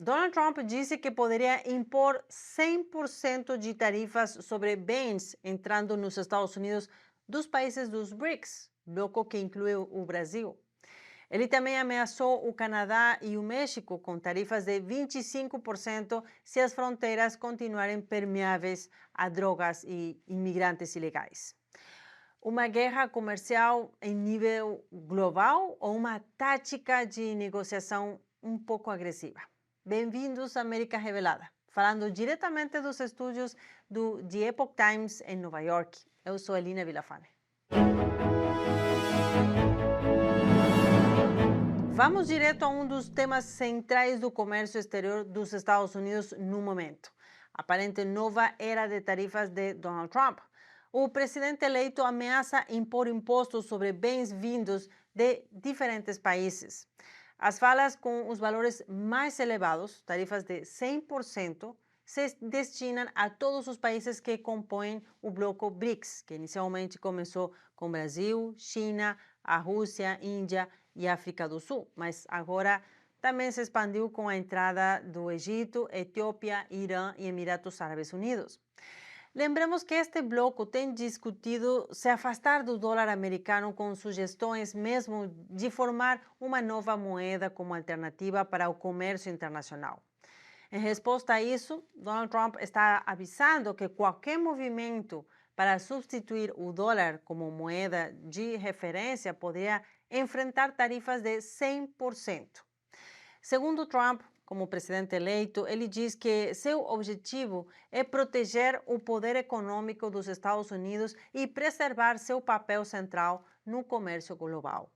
Donald Trump disse que poderia impor 100% de tarifas sobre bens entrando nos Estados Unidos dos países dos BRICS, bloco que inclui o Brasil. Ele também ameaçou o Canadá e o México com tarifas de 25% se as fronteiras continuarem permeáveis a drogas e imigrantes ilegais. Uma guerra comercial em nível global ou uma tática de negociação um pouco agressiva? Bem-vindos à América Revelada, falando diretamente dos estúdios do The Epoch Times em Nova York. Eu sou Elina Villafane. Vamos direto a um dos temas centrais do comércio exterior dos Estados Unidos no momento: a aparente nova era de tarifas de Donald Trump. O presidente eleito ameaça impor impostos sobre bens vindos de diferentes países. As falas com os valores mais elevados, tarifas de 100%, se destinam a todos os países que compõem o bloco BRICS, que inicialmente começou com Brasil, China, a Rússia, Índia e África do Sul, mas agora também se expandiu com a entrada do Egito, Etiópia, Irã e Emirados Árabes Unidos. Lembremos que este bloco tem discutido se afastar do dólar americano com sugestões mesmo de formar uma nova moeda como alternativa para o comércio internacional. Em resposta a isso, Donald Trump está avisando que qualquer movimento para substituir o dólar como moeda de referência poderia enfrentar tarifas de 100%. Segundo Trump, como presidente eleito, ele diz que seu objetivo é proteger o poder econômico dos Estados Unidos e preservar seu papel central no comércio global.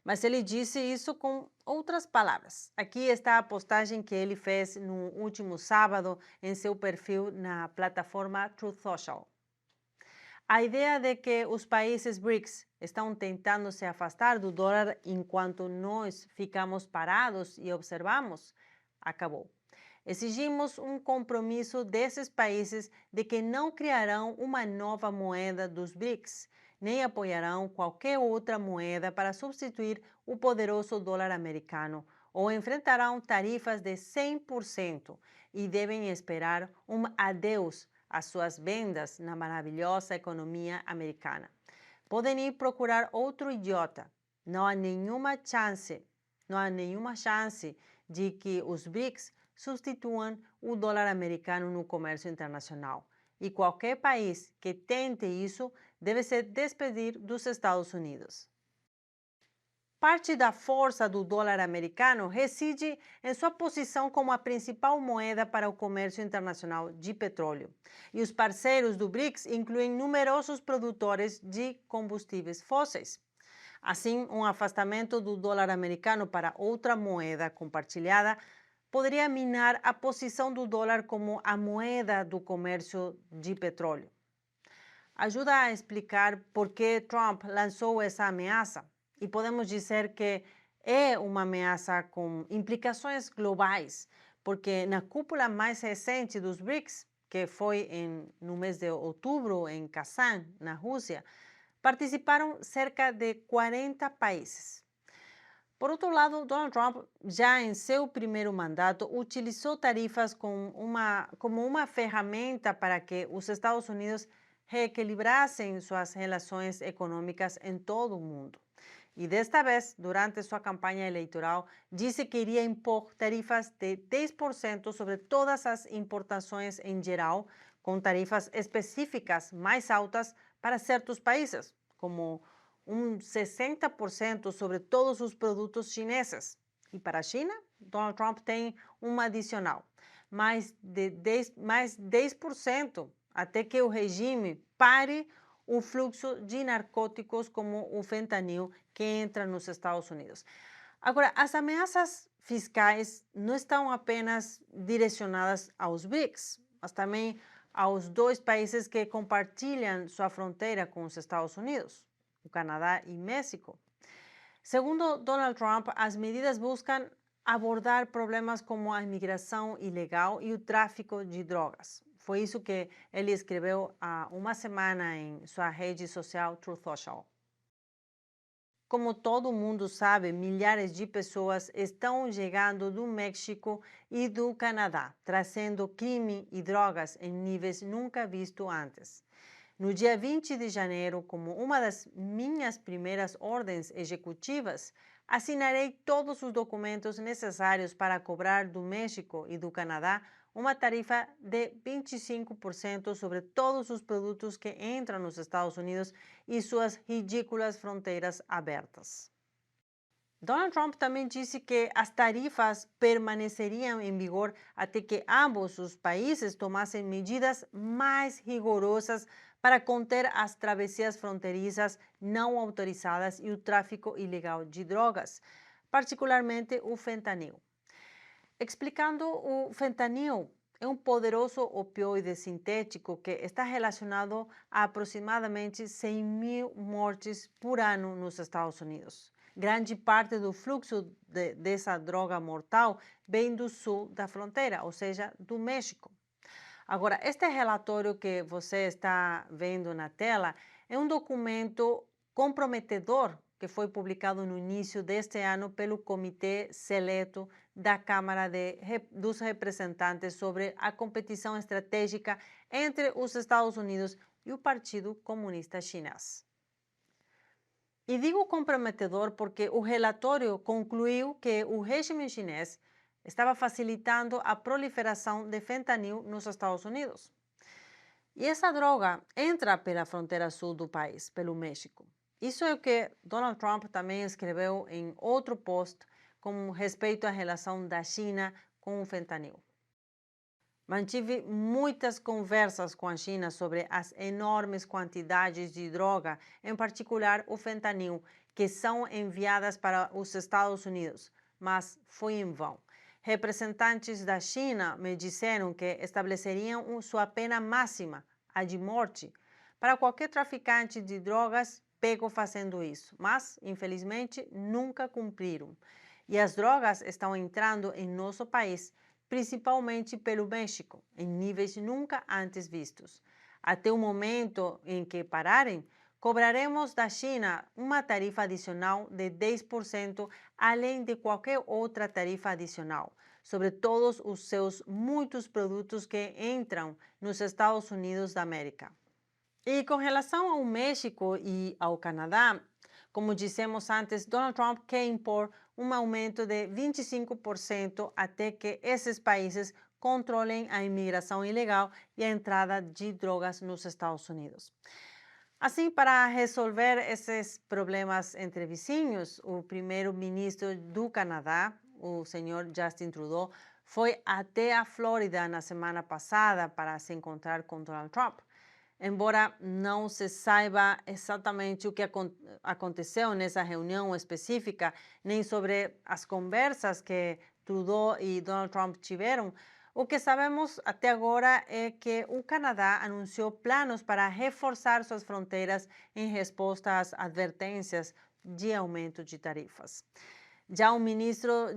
Mas ele disse isso com outras palavras. Aqui está a postagem que ele fez no último sábado em seu perfil na plataforma Truth Social. A ideia de que os países BRICS estão tentando se afastar do dólar enquanto nós ficamos parados e observamos acabou. Exigimos um compromisso desses países de que não criarão uma nova moeda dos BRICS, nem apoiarão qualquer outra moeda para substituir o poderoso dólar americano, ou enfrentarão tarifas de 100% e devem esperar um adeus às suas vendas na maravilhosa economia americana. Podem ir procurar outro idiota. Não há nenhuma chance de que os BRICS substituam o dólar americano no comércio internacional. E qualquer país que tente isso deve se despedir dos Estados Unidos. Parte da força do dólar americano reside em sua posição como a principal moeda para o comércio internacional de petróleo. E os parceiros do BRICS incluem numerosos produtores de combustíveis fósseis. Assim, um afastamento do dólar americano para outra moeda compartilhada poderia minar a posição do dólar como a moeda do comércio de petróleo. Ajuda a explicar por que Trump lançou essa ameaça. E podemos dizer que é uma ameaça com implicações globais, porque na cúpula mais recente dos BRICS, que foi no mês de outubro em Kazan, na Rússia, participaram cerca de 40 países. Por outro lado, Donald Trump, já em seu primeiro mandato, utilizou tarifas como uma ferramenta para que os Estados Unidos reequilibrassem suas relações econômicas em todo o mundo. E desta vez, durante sua campanha eleitoral, disse que iria impor tarifas de 10% sobre todas as importações em geral, com tarifas específicas mais altas para certos países, como 60% sobre todos os produtos chineses. E para a China, Donald Trump tem uma adicional, mais 10%, até que o regime pare o fluxo de narcóticos como o fentanil que entra nos Estados Unidos. Agora, as ameaças fiscais não estão apenas direcionadas aos BRICS, mas também aos dois países que compartilham sua fronteira com os Estados Unidos, o Canadá e México. Segundo Donald Trump, as medidas buscam abordar problemas como a imigração ilegal e o tráfico de drogas. Foi isso que ele escreveu há uma semana em sua rede social Truth Social. Como todo mundo sabe, milhares de pessoas estão chegando do México e do Canadá, trazendo crime e drogas em níveis nunca vistos antes. No dia 20 de janeiro, como uma das minhas primeiras ordens executivas, assinarei todos os documentos necessários para cobrar do México e do Canadá uma tarifa de 25% sobre todos os produtos que entram nos Estados Unidos e suas ridículas fronteiras abertas. Donald Trump também disse que as tarifas permaneceriam em vigor até que ambos os países tomassem medidas mais rigorosas para conter as travessias fronteiriças não autorizadas e o tráfico ilegal de drogas, particularmente o fentanil. Explicando, o fentanil é um poderoso opioide sintético que está relacionado a aproximadamente 100.000 mortes por ano nos Estados Unidos. Grande parte do fluxo dessa droga mortal vem do sul da fronteira, ou seja, do México. Agora, este relatório que você está vendo na tela é um documento comprometedor que foi publicado no início deste ano pelo Comitê Seleto da Câmara dos Representantes sobre a competição estratégica entre os Estados Unidos e o Partido Comunista Chinês. E digo comprometedor porque o relatório concluiu que o regime chinês estava facilitando a proliferação de fentanil nos Estados Unidos. E essa droga entra pela fronteira sul do país, pelo México. Isso é o que Donald Trump também escreveu em outro post com respeito à relação da China com o fentanil. Mantive muitas conversas com a China sobre as enormes quantidades de droga, em particular o fentanil, que são enviadas para os Estados Unidos, mas foi em vão. Representantes da China me disseram que estabeleceriam sua pena máxima, a de morte, para qualquer traficante de drogas pego fazendo isso, mas, infelizmente, nunca cumpriram. E as drogas estão entrando em nosso país, principalmente pelo México, em níveis nunca antes vistos. Até o momento em que pararem, cobraremos da China uma tarifa adicional de 10%, além de qualquer outra tarifa adicional, sobre todos os seus muitos produtos que entram nos Estados Unidos da América. E com relação ao México e ao Canadá, como dissemos antes, Donald Trump quer impor um aumento de 25% até que esses países controlem a imigração ilegal e a entrada de drogas nos Estados Unidos. Assim, para resolver esses problemas entre vizinhos, o primeiro-ministro do Canadá, o senhor Justin Trudeau, foi até a Flórida na semana passada para se encontrar com Donald Trump. Embora não se saiba exatamente o que aconteceu nessa reunião específica, nem sobre as conversas que Trudeau e Donald Trump tiveram, o que sabemos até agora é que o Canadá anunciou planos para reforçar suas fronteiras em resposta às advertências de aumento de tarifas. Já o ministro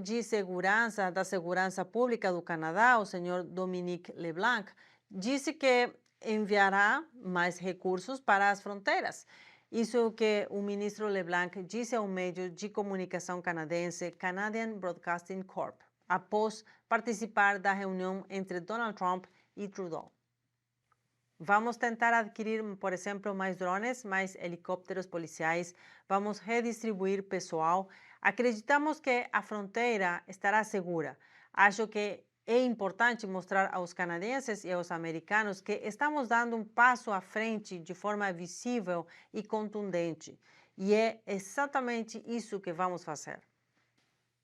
da Segurança Pública do Canadá, o senhor Dominic LeBlanc, disse que enviará mais recursos para as fronteiras. Isso é o que o ministro LeBlanc disse ao meio de comunicação canadense Canadian Broadcasting Corp, após participar da reunião entre Donald Trump e Trudeau. Vamos tentar adquirir, por exemplo, mais drones, mais helicópteros policiais, vamos redistribuir pessoal. Acreditamos que a fronteira estará segura. Acho que é importante mostrar aos canadenses e aos americanos que estamos dando um passo à frente de forma visível e contundente. E é exatamente isso que vamos fazer.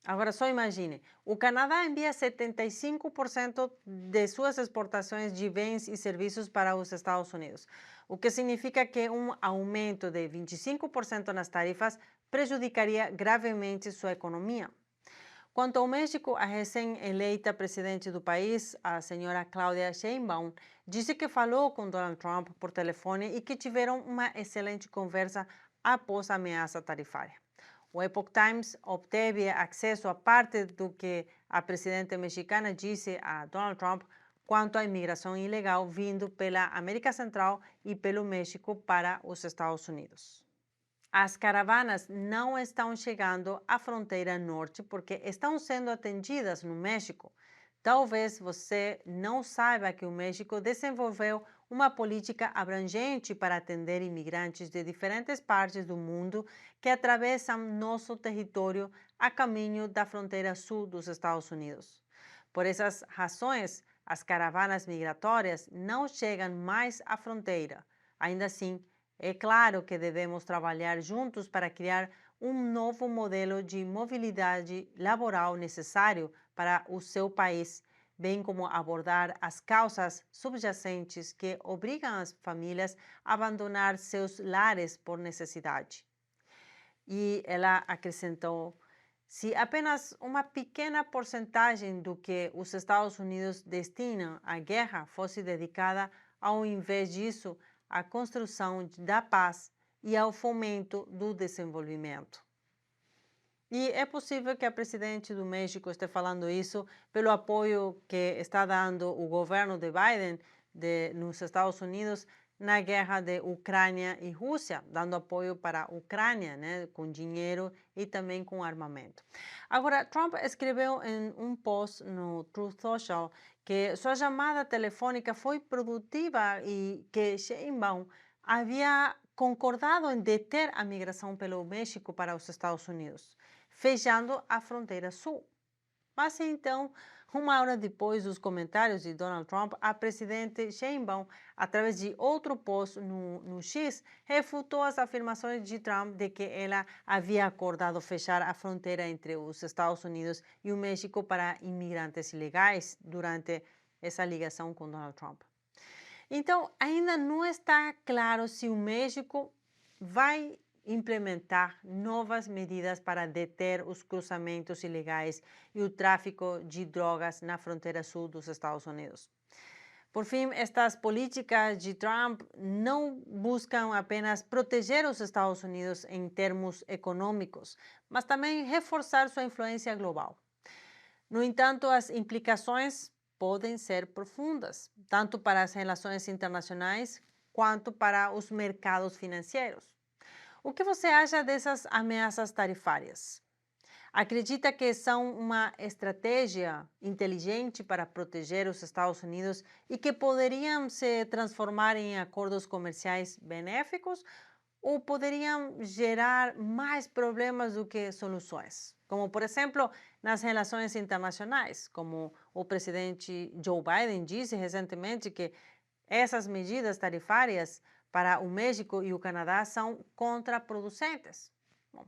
Agora, só imagine, o Canadá envia 75% de suas exportações de bens e serviços para os Estados Unidos, o que significa que um aumento de 25% nas tarifas prejudicaria gravemente sua economia. Quanto ao México, a recém-eleita presidente do país, a senhora Claudia Sheinbaum, disse que falou com Donald Trump por telefone e que tiveram uma excelente conversa após a ameaça tarifária. O Epoch Times obteve acesso a parte do que a presidente mexicana disse a Donald Trump quanto à imigração ilegal vindo pela América Central e pelo México para os Estados Unidos. As caravanas não estão chegando à fronteira norte porque estão sendo atendidas no México. Talvez você não saiba que o México desenvolveu uma política abrangente para atender imigrantes de diferentes partes do mundo que atravessam nosso território a caminho da fronteira sul dos Estados Unidos. Por essas razões, as caravanas migratórias não chegam mais à fronteira. Ainda assim, é claro que devemos trabalhar juntos para criar um novo modelo de mobilidade laboral necessário para o seu país, bem como abordar as causas subjacentes que obrigam as famílias a abandonar seus lares por necessidade. E ela acrescentou: se apenas uma pequena porcentagem do que os Estados Unidos destinam à guerra fosse dedicada, ao invés disso, à construção da paz e ao fomento do desenvolvimento. E é possível que a presidente do México esteja falando isso pelo apoio que está dando o governo de Biden nos Estados Unidos na guerra de Ucrânia e Rússia, dando apoio para a Ucrânia, né, com dinheiro e também com armamento. Agora, Trump escreveu em um post no Truth Social que sua chamada telefônica foi produtiva e que Sheinbaum havia concordado em deter a migração pelo México para os Estados Unidos, fechando a fronteira sul. Mas então, uma hora depois dos comentários de Donald Trump, a presidente Sheinbaum, através de outro post no X, refutou as afirmações de Trump de que ela havia acordado fechar a fronteira entre os Estados Unidos e o México para imigrantes ilegais durante essa ligação com Donald Trump. Então, ainda não está claro se o México vai implementar novas medidas para deter os cruzamentos ilegais e o tráfico de drogas na fronteira sul dos Estados Unidos. Por fim, estas políticas de Trump não buscam apenas proteger os Estados Unidos em termos econômicos, mas também reforçar sua influência global. No entanto, as implicações podem ser profundas, tanto para as relações internacionais quanto para os mercados financeiros. O que você acha dessas ameaças tarifárias? Acredita que são uma estratégia inteligente para proteger os Estados Unidos e que poderiam se transformar em acordos comerciais benéficos ou poderiam gerar mais problemas do que soluções? Como, por exemplo, nas relações internacionais, como o presidente Joe Biden disse recentemente que essas medidas tarifárias para o México e o Canadá são contraproducentes. Bom,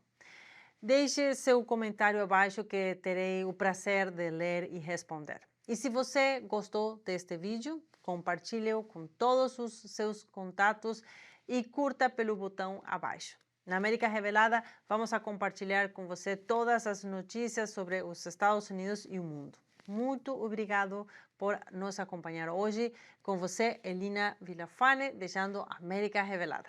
deixe seu comentário abaixo que terei o prazer de ler e responder. E se você gostou deste vídeo, compartilhe-o com todos os seus contatos e curta pelo botão abaixo. Na América Revelada, vamos a compartilhar com você todas as notícias sobre os Estados Unidos e o mundo. Muito obrigado por nos acompanhar hoje. Com você, Elina Villafane, deixando América Revelada.